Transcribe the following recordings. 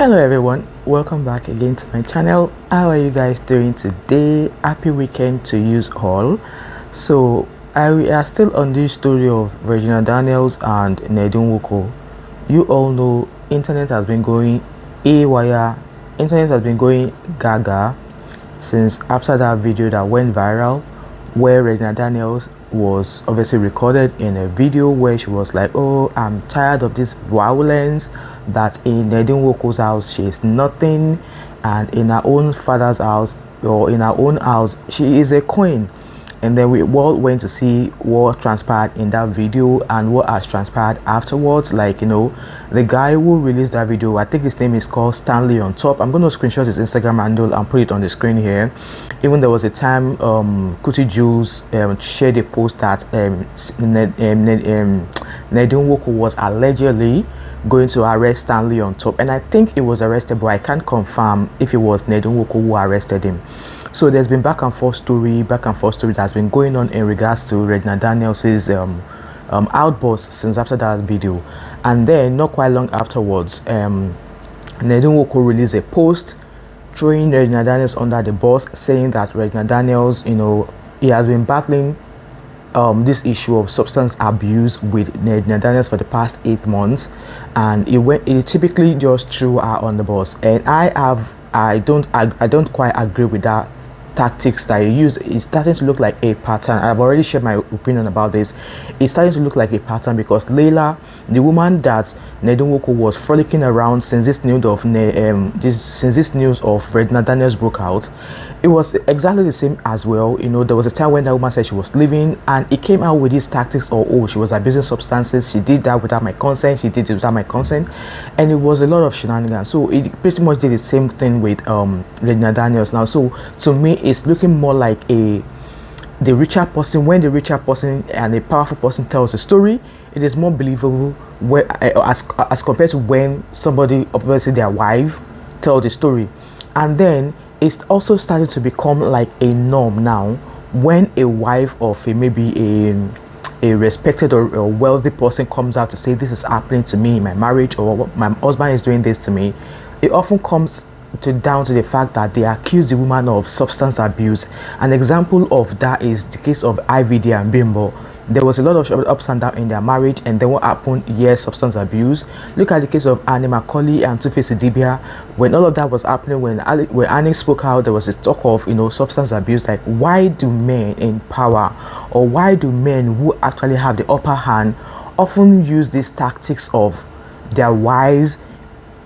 Hello everyone, welcome back again to my channel. How are you guys doing today? Happy weekend to use all. We are still on this story of Regina Daniels and Ned Nwoko. You all know internet has been going haywire, internet has been going gaga since after that video that went viral, where Regina Daniels was obviously recorded in a video where she was like, "Oh, I'm tired of this violence, that in Ned Nwoko's house she is nothing, and in her own father's house or in her own house she is a queen." And then we all went to see what transpired in that video and what has transpired afterwards. Like, the guy who released that video, I think his name is called Stanley on top. I'm going to screenshot his Instagram handle and put it on the screen here. Even there was a time Kuti Jules shared a post that Ned Nwoko was allegedly going to arrest Stanley on top, and I think he was arrested, but I can't confirm if it was Ned Nwoko who arrested him. So there's been back and forth story that's been going on in regards to Regina Daniels's outburst since after that video. And then not quite long afterwards, Ned Nwoko released a post throwing Regina Daniels under the bus, saying that Regina Daniels, he has been battling this issue of substance abuse with Ned Daniels for the past 8 months, and he typically just threw her on the bus. And I don't quite agree with that tactics that you use. It's starting to look like a pattern. I've already shared my opinion about this. It's starting to look like a pattern because Layla, the woman that Ned Nwoko was frolicking around since this news of Regina Daniels broke out, it was exactly the same as well. There was a time when that woman said she was leaving, and it came out with these tactics of, oh, she was abusing substances, she did that without my consent, she did it without my consent, and it was a lot of shenanigans. So it pretty much did the same thing with Regina Daniels now. So to me, it's looking more like the richer person. When the richer person and a powerful person tells a story, it is more believable as compared to when somebody, obviously their wife, tell the story. And then it's also starting to become like a norm now when a wife of maybe a respected or a wealthy person comes out to say, this is happening to me in my marriage, or my husband is doing this to me. It often comes down to the fact that they accuse the woman of substance abuse. An example of that is the case of IVD and Bimbo. There was a lot of ups and downs in their marriage, and then what happened? Yes, substance abuse. Look at the case of Annie Macaulay and Two-Face Idibia. When all of that was happening, when Annie spoke out, there was a talk of substance abuse. Like, why do men in power, or why do men who actually have the upper hand, often use these tactics of their wives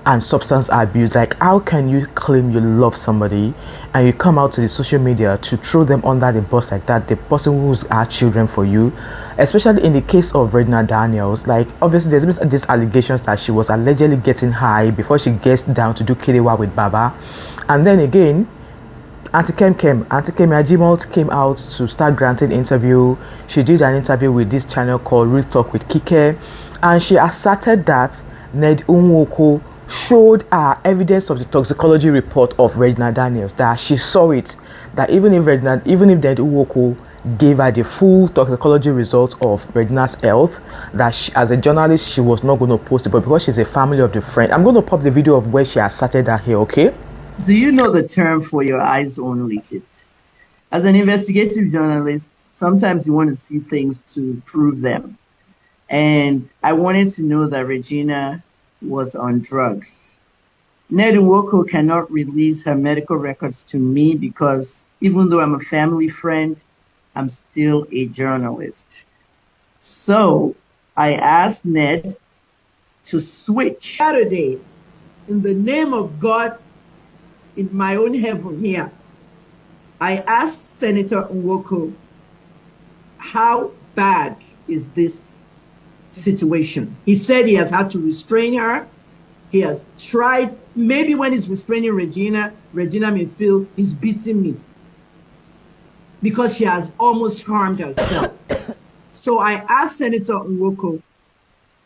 and substance abuse? Like, how can you claim you love somebody and you come out to the social media to throw them under the bus like that, the person who's had children for you? Especially in the case of Regina Daniels, like, obviously there's been these allegations that she was allegedly getting high before she gets down to do Kirewa with Baba. And then again, Auntie Kemi Ajimot came out to start granting interview. She did an interview with this channel called Real Talk with Kike, and she asserted that Ned Nwoko showed her evidence of the toxicology report of Regina Daniels, that she saw it, that even if Ned Nwoko gave her the full toxicology results of Regina's health, that she, as a journalist, she was not going to post it, but because she's a family of the friend, I'm going to pop the video of where she asserted that here, okay? Do you know the term "for your eyes only" tip? As an investigative journalist, sometimes you want to see things to prove them. And I wanted to know that Regina was on drugs. Ned Nwoko cannot release her medical records to me because even though I'm a family friend, I'm still a journalist. So I asked Ned to switch. Saturday, in the name of God, in my own heaven here, I asked Senator Nwoko, how bad is this situation? He said he has had to restrain her. He has tried. Maybe when he's restraining Regina may feel he's beating me because she has almost harmed herself. So I asked Senator Nwoko,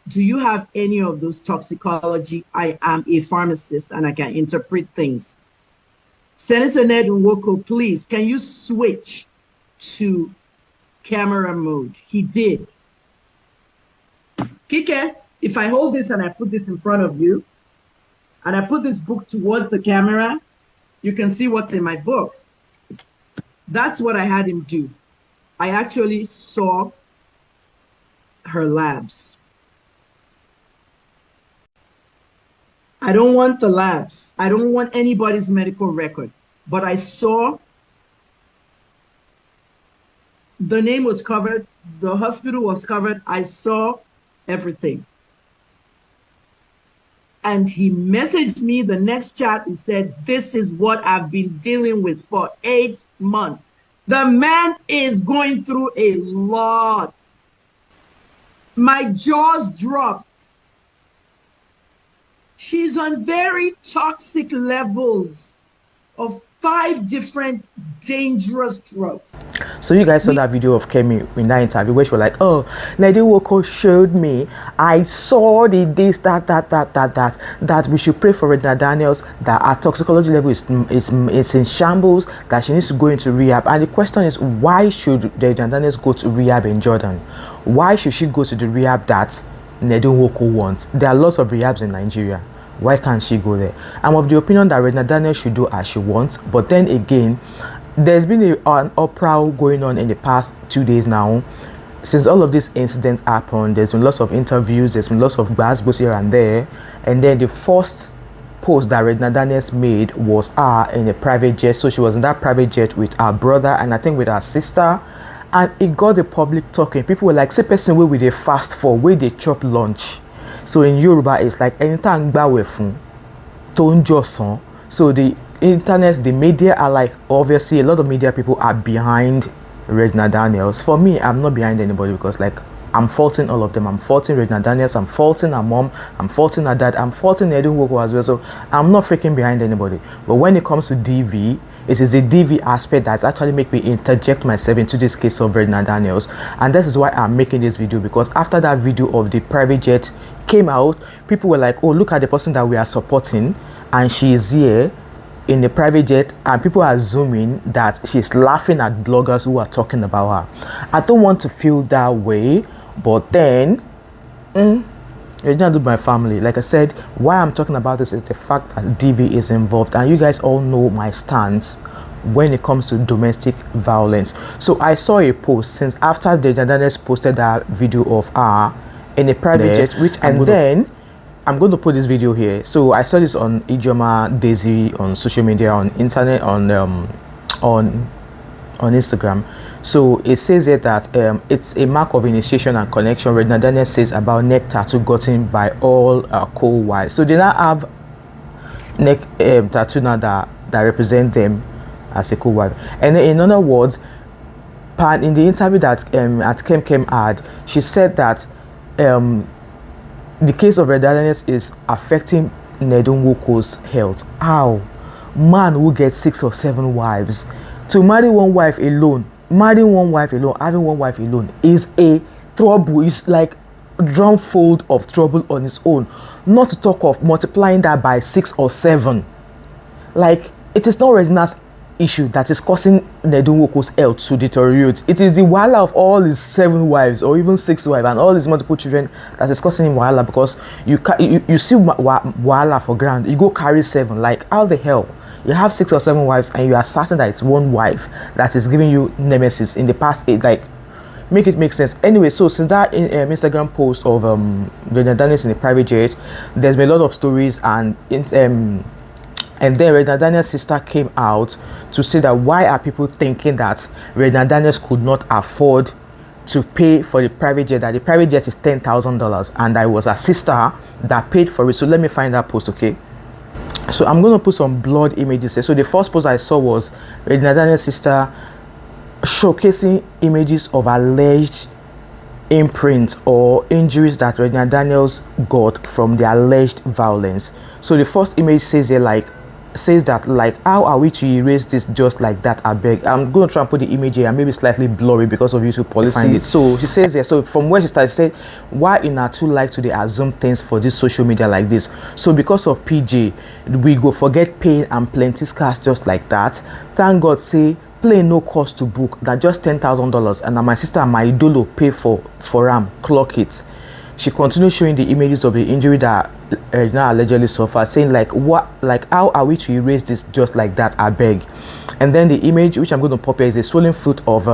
do you have any of those toxicology? I am a pharmacist and I can interpret things. Senator Ned Nwoko, please, can you switch to camera mode? He did. Kike, if I hold this and I put this in front of you, and I put this book towards the camera, you can see what's in my book. That's what I had him do. I actually saw her labs. I don't want the labs. I don't want anybody's medical record. But I saw the name was covered, the hospital was covered. I saw everything. And he messaged me the next chat. He said, this is what I've been dealing with for 8 months. The man is going through a lot. My jaws dropped. She's on very toxic levels of 5 different dangerous drugs. So you guys saw that video of Kemi in that interview where she was like, oh, Ned Nwoko showed me, I saw the this, that we should pray for Regina Daniels, that our toxicology level is in shambles, that she needs to go into rehab. And the question is, why should Regina Daniels go to rehab in Jordan? Why should she go to the rehab that Ned Nwoko wants? There are lots of rehabs in Nigeria. Why can't she go there? I'm of the opinion that Regina Daniels should do as she wants. But then again, there's been an uproar going on in the past 2 days now. Since all of these incidents happened, there's been lots of interviews, there's been lots of gbas here and there. And then the first post that Regina Daniels made was her in a private jet. So she was in that private jet with her brother and I think with her sister. And it got the public talking. People were like, say person where they fast for, where they chop lunch. So in Yoruba, it's like anytime gbawe fun, ton joson. So the internet, the media are like, obviously a lot of media people are behind Regina Daniels. For me, I'm not behind anybody because like I'm faulting all of them. I'm faulting Regina Daniels, I'm faulting her mom, I'm faulting her dad, I'm faulting Ned Nwoko as well. So I'm not freaking behind anybody. But when it comes to DV, it is the DV aspect that's actually make me interject myself into this case of Regina Daniels. And this is why I'm making this video, because after that video of the private jet came out, people were like, oh, look at the person that we are supporting and she is here in the private jet, and people are assuming that she's laughing at bloggers who are talking about her. I don't want to feel that way, but then Regina do my family. Like I said, why I'm talking about this is the fact that DV is involved, and you guys all know my stance when it comes to domestic violence. So I saw a post since after the Daniels posted that video of her in a private jet, which I'm going to put this video here. So I saw this on Ijoma Daisy on social media, on internet, on Instagram. So it says here that it's a mark of initiation and connection. Regina Daniel says about neck tattoo gotten by all co-wives. So they now have neck tattoo now that represent them as a co-wife. And in other words, in the interview that at Kem had, she said that the case of Regina Daniels is affecting Ned Nwoko's health. How? Man who gets 6 or 7 wives, to marry one wife alone, having one wife alone is a trouble. It's like a drum fold of trouble on its own. Not to talk of multiplying that by 6 or 7. Like, it is not Regina's issue that is causing Ned Nwoko's health to deteriorate. It is the wahala of all his 7 wives or even 6 wives and all his multiple children that is causing him wahala, because you see wahala for ground, you go carry 7. Like, how the hell you have 6 or 7 wives and you are certain that it's one wife that is giving you nemesis in the past 8? Like, make it make sense. Anyway, so since that Instagram post of Regina Daniels in a private jet, there's been a lot of stories, and then Regina Daniels' sister came out to say that why are people thinking that Regina Daniels could not afford to pay for the private jet, that the private jet is $10,000 and that it was her sister that paid for it. So let me find that post, okay? So I'm going to put some blood images here. So the first post I saw was Regina Daniels' sister showcasing images of alleged imprints or injuries that Regina Daniels got from the alleged violence. So the first image says here, says that how are we to erase this just like that? I beg. I'm going to try and put the image here and maybe slightly blurry because of YouTube policy. So she says here, so from where she started, she said, why in our too like to they assume things for this social media like this? So because of PJ, we go forget pain and plenty scars just like that. Thank God say plane no cost to book, that just $10,000, and my sister and my idolo pay for clock it. she continued showing the images of the injury that Regina allegedly suffered, saying like, what, like, how are we to erase this just like that, I beg. And then the image which I'm going to pop here is a swollen foot of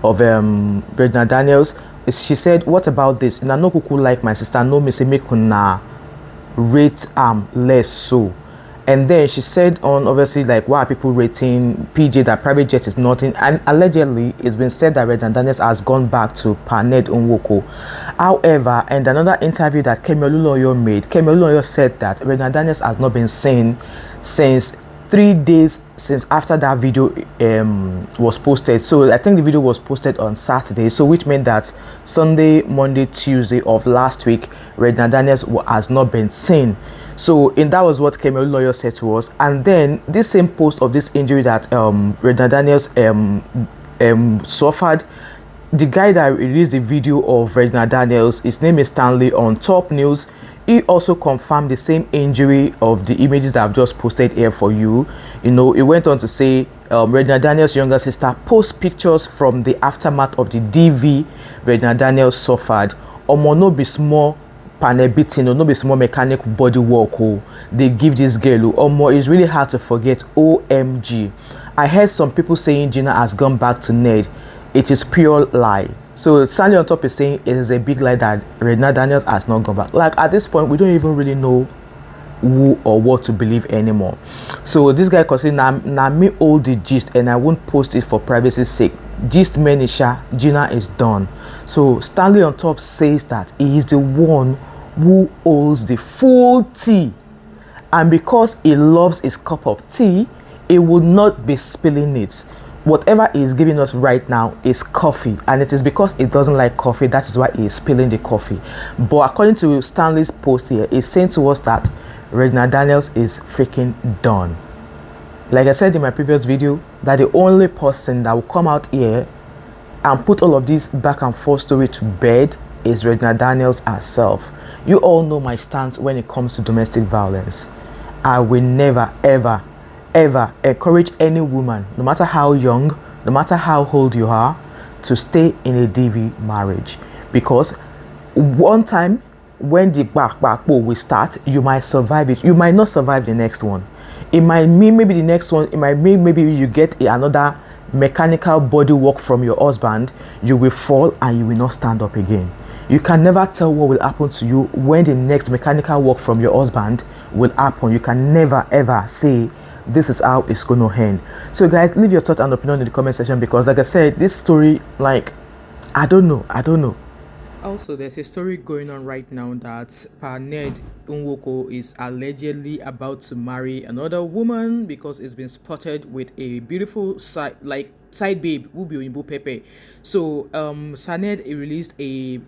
Regina Daniels. She said, what about this? Na no kuku like my sister, no me say make una rate less so. And then she said on, obviously, like, why are people rating PJ that private jet is nothing? And allegedly it's been said that Regina Daniels has gone back to Ned Nwoko. However, and another interview that Kemi Oluloyo made, Kemi Oluloyo said that Regina Daniels has not been seen since 3 days since after that video was posted. So I think the video was posted on Saturday, so which meant that Sunday, Monday, Tuesday of last week Regina Daniels has not been seen. So that was what Kemi Oluloyo said to us. And then this same post of this injury that Regina Daniels suffered, the guy that released the video of Regina Daniels, his name is Stanley, on Top News, he also confirmed the same injury of the images that I've just posted here for you. You know, he went on to say Regina Daniels' younger sister posts pictures from the aftermath of the DV Regina Daniels suffered. Omo no be small panel beating, or no be small mechanic body work. Oh, they give this girl. Omo, it's really hard to forget. OMG. I heard some people saying Gina has gone back to Ned. It is pure lie. So Sandy on top is saying it is a big lie that Regina Daniels has not gone back. Like, at this point, we don't even really know who or what to believe anymore. So this guy considered na me all the gist, and I won't post it for privacy's sake. Gist menisha, Gina is done. So Stanley on top says that he is the one who holds the full tea, and because he loves his cup of tea, he would not be spilling it. Whatever he is giving us right now is coffee, and it is because he doesn't like coffee, that is why he is spilling the coffee. But according to Stanley's post here, he's saying to us that Regina Daniels is freaking done. Like I said in my previous video, that the only person that will come out here and put all of this back and forth story to bed is Regina Daniels herself. You all know my stance when it comes to domestic violence. I will never ever encourage any woman, no matter how young, no matter how old you are, to stay in a DV marriage, because one time when the back will start, you might survive it, you might not survive the next one. It might mean maybe the next one, it might mean maybe you get another mechanical body work from your husband, you will fall and you will not stand up again. You can never tell what will happen to you when the next mechanical work from your husband will happen. You can never ever say this is how it's going to end. So guys, leave your thoughts and opinion in the comment section, because like I said, this story, like, I don't know. Also, there's a story going on right now that Ned Nwoko is allegedly about to marry another woman because it's been spotted with a beautiful side babe who be Oyinbo Pepe. So Ned released a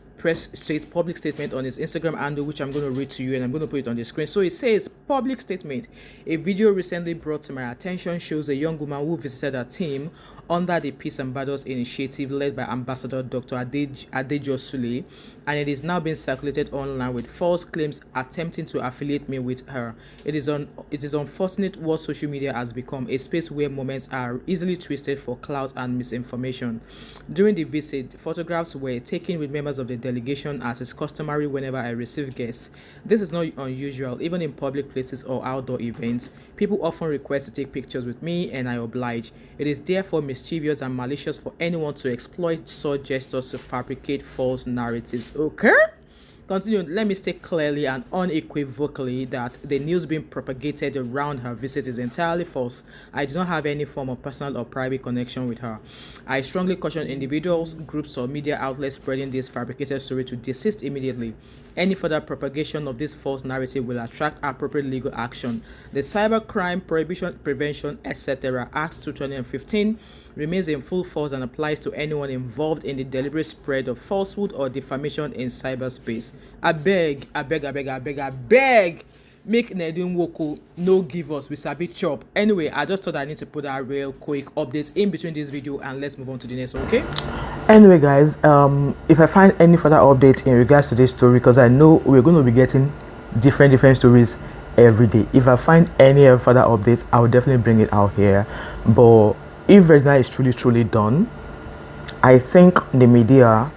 public statement on his Instagram handle, which I'm going to read to you, and I'm going to put it on the screen. So it says, public statement: a video recently brought to my attention shows a young woman who visited her team under the Peace Ambassadors initiative led by Ambassador Dr. Adejo Sule, and it is now being circulated online with false claims attempting to affiliate me with her. It is unfortunate what social media has become, a space where moments are easily twisted for clout and misinformation. During the visit, photographs were taken with members of the delegation, as is customary whenever I receive guests. This is not unusual, even in public places or outdoor events. People often request to take pictures with me, and I oblige. It is therefore mischievous and malicious for anyone to exploit such gestures to fabricate false narratives. Okay? Continue. Let me state clearly and unequivocally that the news being propagated around her visit is entirely false. I do not have any form of personal or private connection with her. I strongly caution individuals, groups, or media outlets spreading this fabricated story to desist immediately. Any further propagation of this false narrative will attract appropriate legal action. The Cybercrime Prohibition, Prevention, etc. Act 2015 remains in full force and applies to anyone involved in the deliberate spread of falsehood or defamation in cyberspace. I beg, make Ned Nwoko no give us, we sabi chop. Anyway, I just thought I need to put that real quick updates in between this video, and let's move on to the next one, okay? Anyway guys, if I find any further update in regards to this story, because I know we're going to be getting different stories every day, if I find any further updates, I will definitely bring it out here. But if Regina is truly done, I think the media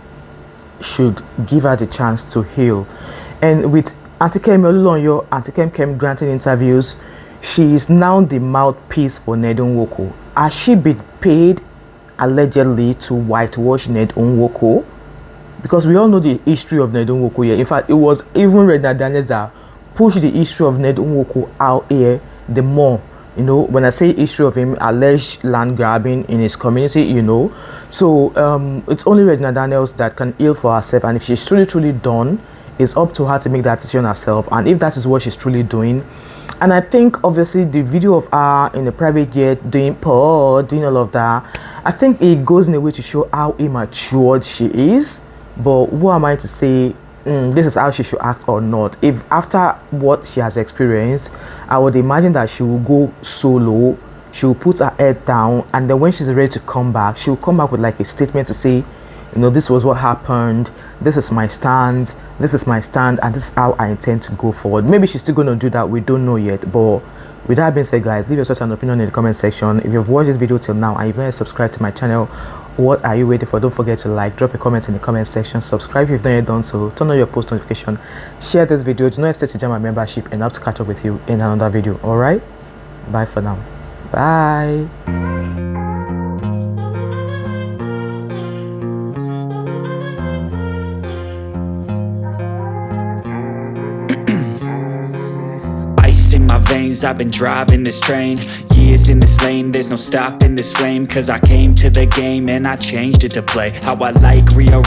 should give her the chance to heal. And with Auntie Kemi Olulonyo, Auntie Kemi granting interviews, she is now the mouthpiece for Ned Nwoko. Has she been paid allegedly to whitewash Ned Nwoko? Because we all know the history of Ned Nwoko here. In fact, it was even Regina Daniels that pushed the history of Ned Nwoko out here the more. You know, when I say history of him, alleged land grabbing in his community, you know. So it's only Regina Daniels that can heal for herself, and if she's truly done, it's up to her to make that decision herself. And if that is what she's truly doing, and I think obviously the video of her in the private jet doing all of that, I think it goes in a way to show how immature she is. But who am I to say this is how she should act or not? If after what she has experienced, I would imagine that she will go solo, she will put her head down, and then when she's ready to come back, she will come back with like a statement to say, you know, this was what happened, this is my stand, this is my stand, and this is how I intend to go forward. Maybe she's still going to do that, we don't know yet. But with that being said, guys, leave your thoughts and opinion in the comment section. If you've watched this video till now and you've not subscribed to my channel, what are you waiting for? Don't forget to like, drop a comment in the comment section, subscribe if you've not yet done so, turn on your post notification, share this video, do not hesitate to join my membership, and I hope to catch up with you in another video. All right, bye for now. Bye. In my veins, I've been driving this train, years in this lane, there's no stopping this flame, cause I came to the game and I changed it to play how I like, rearrange